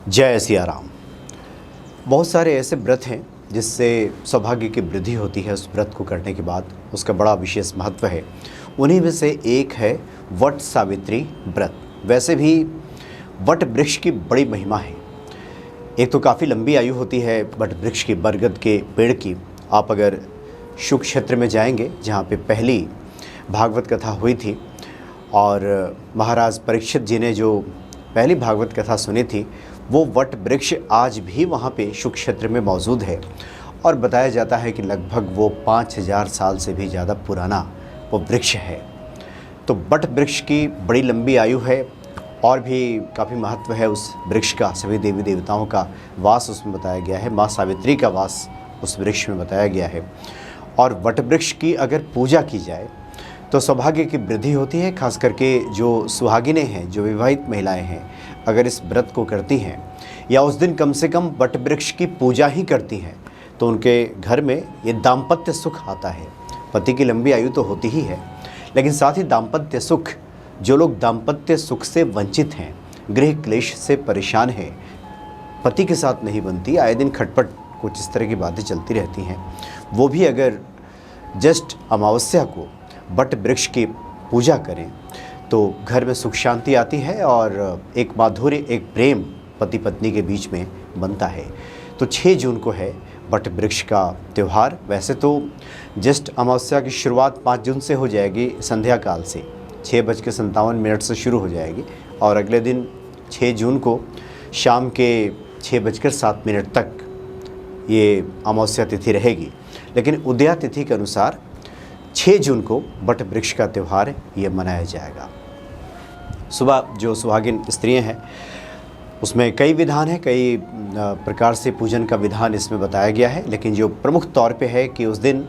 जय सिया राम। बहुत सारे ऐसे व्रत हैं जिससे सौभाग्य की वृद्धि होती है। उस व्रत को करने के बाद उसका बड़ा विशेष महत्व है। उन्हीं में से एक है वट सावित्री व्रत। वैसे भी वट वृक्ष की बड़ी महिमा है। एक तो काफ़ी लंबी आयु होती है वट वृक्ष की, बरगद के पेड़ की। आप अगर शुक क्षेत्र में जाएंगे जहाँ पे पहली भागवत कथा हुई थी और महाराज परीक्षित जी ने जो पहली भागवत कथा सुनी थी, वो वट वृक्ष आज भी वहाँ पे शुक क्षेत्र में मौजूद है और बताया जाता है कि लगभग वो 5000 साल से भी ज़्यादा पुराना वो वृक्ष है। तो वट वृक्ष की बड़ी लंबी आयु है और भी काफ़ी महत्व है उस वृक्ष का। सभी देवी देवताओं का वास उसमें बताया गया है। माँ सावित्री का वास उस वृक्ष में बताया गया है। और वट वृक्ष की अगर पूजा की जाए तो सौभाग्य की वृद्धि होती है। खास करके जो सुहागिनें हैं, जो विवाहित महिलाएं हैं, अगर इस व्रत को करती हैं या उस दिन कम से कम वट वृक्ष की पूजा ही करती हैं तो उनके घर में ये दाम्पत्य सुख आता है। पति की लंबी आयु तो होती ही है, लेकिन साथ ही दाम्पत्य सुख, जो लोग दाम्पत्य सुख से वंचित हैं, गृह क्लेश से परेशान हैं, पति के साथ नहीं बनती, आए दिन खटपट कुछ इस तरह की बातें चलती रहती हैं, वो भी अगर जस्ट अमावस्या को वट वृक्ष की पूजा करें तो घर में सुख शांति आती है और एक माधुर्य, एक प्रेम पति पत्नी के बीच में बनता है। तो 6 जून को है वट वृक्ष का त्यौहार। वैसे तो जस्ट अमावस्या की शुरुआत 5 जून से हो जाएगी, संध्या काल से 6:57 से शुरू हो जाएगी और अगले दिन 6 जून को शाम के 6:07 तक ये अमावस्या तिथि रहेगी। लेकिन उदया तिथि के अनुसार 6 जून को वट वृक्ष का त्यौहार ये मनाया जाएगा। सुबह जो सुहागिन स्त्रियां हैं उसमें कई विधान हैं, कई प्रकार से पूजन का विधान इसमें बताया गया है। लेकिन जो प्रमुख तौर पे है कि उस दिन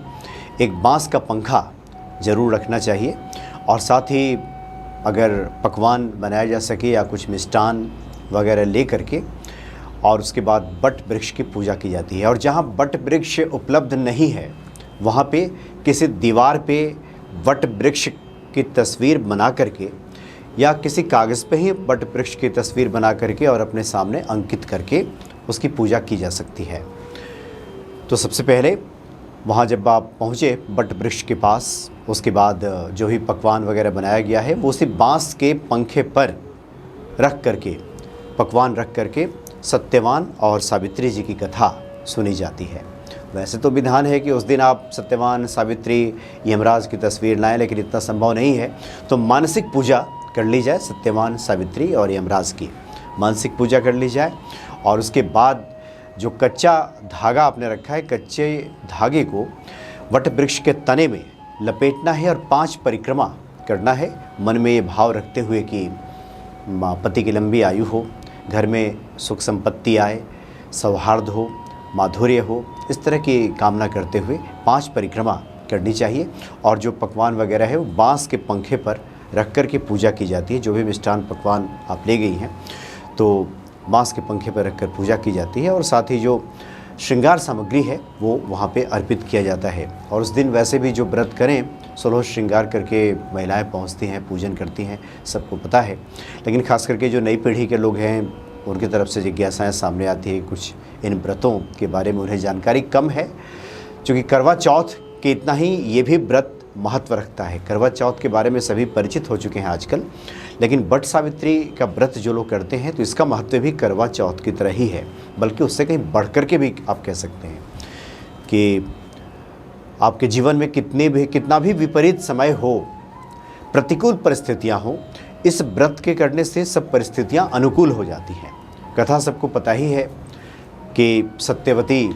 एक बांस का पंखा ज़रूर रखना चाहिए और साथ ही अगर पकवान बनाया जा सके या कुछ मिष्टान वगैरह ले करके, और उसके बाद वट वृक्ष की पूजा की जाती है। और जहाँ वट वृक्ष उपलब्ध नहीं है वहाँ पे किसी दीवार पे वट वृक्ष की तस्वीर बना करके या किसी कागज़ पे ही वट वृक्ष की तस्वीर बना करके और अपने सामने अंकित करके उसकी पूजा की जा सकती है। तो सबसे पहले वहाँ जब आप पहुँचे वट वृक्ष के पास, उसके बाद जो भी पकवान वगैरह बनाया गया है वो उसी बाँस के पंखे पर रख करके, पकवान रख करके सत्यवान और सावित्री जी की कथा सुनी जाती है। वैसे तो विधान है कि उस दिन आप सत्यवान, सावित्री, यमराज की तस्वीर लाएं, लेकिन इतना संभव नहीं है। तो मानसिक पूजा कर ली जाए, सत्यवान, सावित्री और यमराज की मानसिक पूजा कर ली जाए। और उसके बाद जो कच्चा धागा आपने रखा है, कच्चे धागे को वट वृक्ष के तने में लपेटना है और 5 परिक्रमा करना है, मन में ये भाव रखते हुए कि पति की लंबी आयु हो, घर में सुख संपत्ति आए, सौहार्द हो, माधुर्य हो, इस तरह की कामना करते हुए 5 परिक्रमा करनी चाहिए। और जो पकवान वगैरह है वो बांस के पंखे पर रख कर के पूजा की जाती है। जो भी मिष्टान पकवान आप ले गई हैं तो बांस के पंखे पर रख कर पूजा की जाती है और साथ ही जो श्रृंगार सामग्री है वो वहाँ पे अर्पित किया जाता है। और उस दिन वैसे भी जो व्रत करें 16 श्रृंगार करके महिलाएं पहुँचती हैं, पूजन करती हैं, सबको पता है। लेकिन ख़ास करके जो नई पीढ़ी के लोग हैं उनकी तरफ से जिज्ञासाएँ सामने आती है, कुछ इन व्रतों के बारे में उन्हें जानकारी कम है। क्योंकि करवा चौथ के इतना ही ये भी व्रत महत्व रखता है। करवा चौथ के बारे में सभी परिचित हो चुके हैं आजकल, लेकिन वट सावित्री का व्रत जो लोग करते हैं तो इसका महत्व भी करवा चौथ की तरह ही है, बल्कि उससे कहीं बढ़ कर के भी आप कह सकते हैं कि आपके जीवन में कितना भी विपरीत समय हो, प्रतिकूल परिस्थितियाँ हों, इस व्रत के करने से सब परिस्थितियाँ अनुकूल हो जाती हैं। कथा सबको पता ही है कि सत्यवती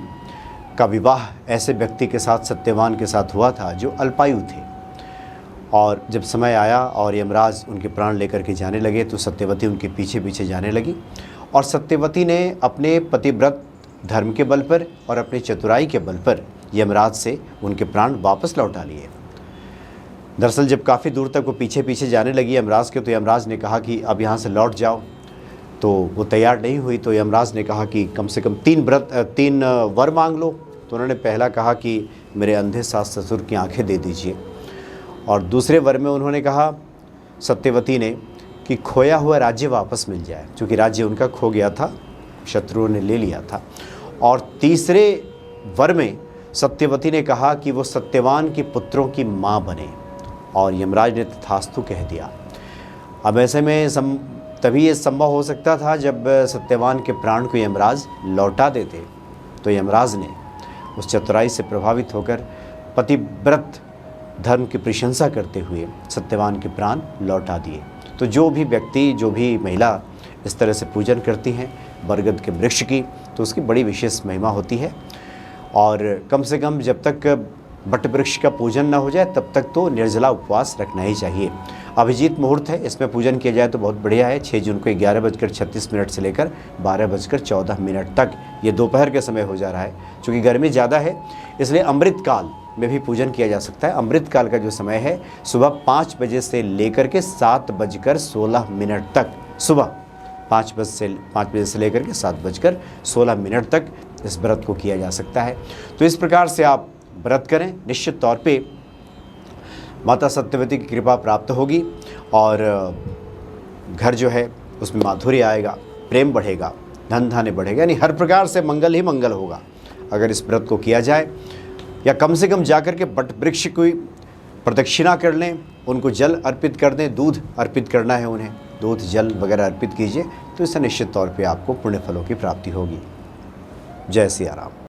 का विवाह ऐसे व्यक्ति के साथ, सत्यवान के साथ हुआ था जो अल्पायु थे। और जब समय आया और यमराज उनके प्राण लेकर के जाने लगे तो सत्यवती उनके पीछे पीछे जाने लगी। और सत्यवती ने अपने पतिव्रत धर्म के बल पर और अपनी चतुराई के बल पर यमराज से उनके प्राण वापस लौटा लिए। दरअसल जब काफ़ी दूर तक वो पीछे पीछे जाने लगी यमराज के, तो यमराज ने कहा कि अब यहाँ से लौट जाओ। तो वो तैयार नहीं हुई। तो यमराज ने कहा कि कम से कम 3 वर मांग लो। तो उन्होंने पहला कहा कि मेरे अंधे सास ससुर की आंखें दे दीजिए। और दूसरे वर में उन्होंने कहा, सत्यवती ने, कि खोया हुआ राज्य वापस मिल जाए, क्योंकि राज्य उनका खो गया था शत्रुओं ने ले लिया था। और तीसरे वर में सत्यवती ने कहा कि वो सत्यवान के पुत्रों की माँ बने, और यमराज ने तथास्तु कह दिया। अब ऐसे में तभी ये संभव हो सकता था जब सत्यवान के प्राण को यमराज लौटा देते। तो यमराज ने उस चतुराई से प्रभावित होकर पतिव्रत धर्म की प्रशंसा करते हुए सत्यवान के प्राण लौटा दिए। तो जो भी व्यक्ति, जो भी महिला इस तरह से पूजन करती हैं बरगद के वृक्ष की, तो उसकी बड़ी विशेष महिमा होती है। और कम से कम जब तक बट वृक्ष का पूजन न हो जाए तब तक तो निर्जला उपवास रखना ही चाहिए। अभिजीत मुहूर्त है, इसमें पूजन किया जाए तो बहुत बढ़िया है। 6 जून को 11:36 से लेकर 12:14 तक, ये दोपहर के समय हो जा रहा है। चूँकि गर्मी ज़्यादा है इसलिए अमृत काल में भी पूजन किया जा सकता है। अमृत काल का जो समय है सुबह 5 बजे से लेकर के 7:16 तक, सुबह 5 बजे से लेकर के 7:16 तक इस व्रत को किया जा सकता है। तो इस प्रकार से आप व्रत करें, निश्चित तौर पे माता सत्यवती की कृपा प्राप्त होगी और घर जो है उसमें माधुर्य आएगा, प्रेम बढ़ेगा, धन धान्य बढ़ेगा, यानी हर प्रकार से मंगल ही मंगल होगा अगर इस व्रत को किया जाए। या कम से कम जाकर के बट वृक्ष की प्रदक्षिणा कर लें, उनको जल अर्पित कर दें, दूध अर्पित करना है उन्हें, दूध जल वगैरह अर्पित कीजिए, तो इससे निश्चित तौर पे आपको पुण्य फलों की प्राप्ति होगी। जय सिया राम।